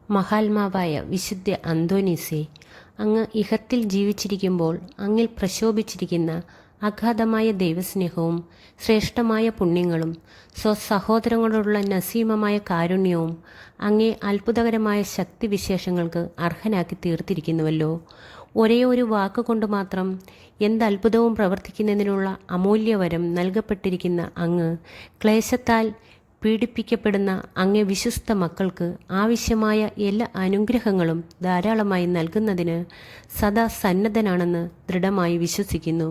മഹാത്മാവായ വിശുദ്ധ അന്തോനീസേ, അങ്ങ് ഇഹത്തിൽ ജീവിച്ചിരിക്കുമ്പോൾ അങ്ങിൽ പ്രശോഭിച്ചിരിക്കുന്ന അഗാധമായ ദൈവസ്നേഹവും ശ്രേഷ്ഠമായ പുണ്യങ്ങളും സ്വസഹോദരങ്ങളോടുള്ള നസീമമായ കാരുണ്യവും അങ്ങേ അത്ഭുതകരമായ ശക്തിവിശേഷങ്ങൾക്ക് അർഹനാക്കി തീർത്തിരിക്കുന്നുവല്ലോ. ഒരേ ഒരു വാക്കുകൊണ്ട് മാത്രം എന്തത്ഭുതവും പ്രവർത്തിക്കുന്നതിനുള്ള അമൂല്യവരം നൽകപ്പെട്ടിരിക്കുന്ന അങ്ങ് ക്ലേശത്താൽ പീഡിപ്പിക്കപ്പെടുന്ന അങ്ങേ വിശ്വസ്ത മക്കൾക്ക് ആവശ്യമായ എല്ലാ അനുഗ്രഹങ്ങളും ധാരാളമായി നൽകുന്നതിന് സദാ സന്നദ്ധനാണെന്ന് ദൃഢമായി വിശ്വസിക്കുന്നു.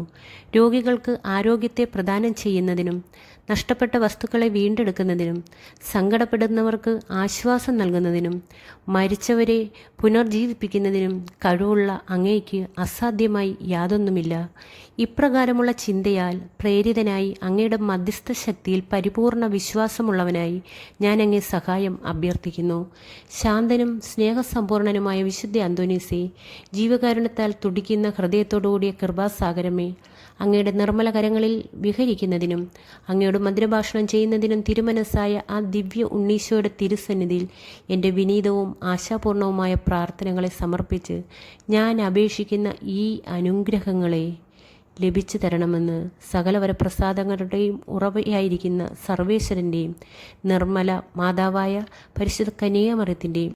രോഗികൾക്ക് ആരോഗ്യത്തെ പ്രദാനം ചെയ്യുന്നതിനും നഷ്ടപ്പെട്ട വസ്തുക്കളെ വീണ്ടെടുക്കുന്നതിനും സങ്കടപ്പെടുന്നവർക്ക് ആശ്വാസം നൽകുന്നതിനും മരിച്ചവരെ പുനർജീവിപ്പിക്കുന്നതിനും കഴിവുള്ള അങ്ങേക്ക് അസാധ്യമായി യാതൊന്നുമില്ല. ഇപ്രകാരമുള്ള ചിന്തയാൽ പ്രേരിതനായി അങ്ങയുടെ മധ്യസ്ഥ ശക്തിയിൽ പരിപൂർണ വിശ്വാസമുള്ളവനായി ഞാൻ അങ്ങേ സഹായം അഭ്യർത്ഥിക്കുന്നു. ശാന്തനും സ്നേഹസമ്പൂർണനുമായ വിശുദ്ധ അന്തോനീസേ, ജീവകാരുണ്യത്താൽ തുടിക്കുന്ന ഹൃദയത്തോടുകൂടിയ കൃപാസാഗരമേ, അങ്ങയുടെ നിർമ്മല കരങ്ങളിൽ വിഹരിക്കുന്നതിനും അങ്ങയോട് മധുരഭാഷണം ചെയ്യുന്നതിനും തിരുമനസ്സായ ആ ദിവ്യ ഉണ്ണീശോയുടെ തിരുസന്നിധിയിൽ എൻ്റെ വിനീതവും ആശാപൂർണവുമായ പ്രാർത്ഥനകളെ സമർപ്പിച്ച് ഞാൻ അപേക്ഷിക്കുന്ന ഈ അനുഗ്രഹങ്ങളെ ലഭിച്ചു തരണമെന്ന് സകല വരപ്രസാദങ്ങളുടെയും ഉറവയായിരിക്കുന്ന സർവേശ്വരൻ്റെയും നിർമ്മല മാതാവായ പരിശുദ്ധ കന്യകാമറിയത്തിൻ്റെയും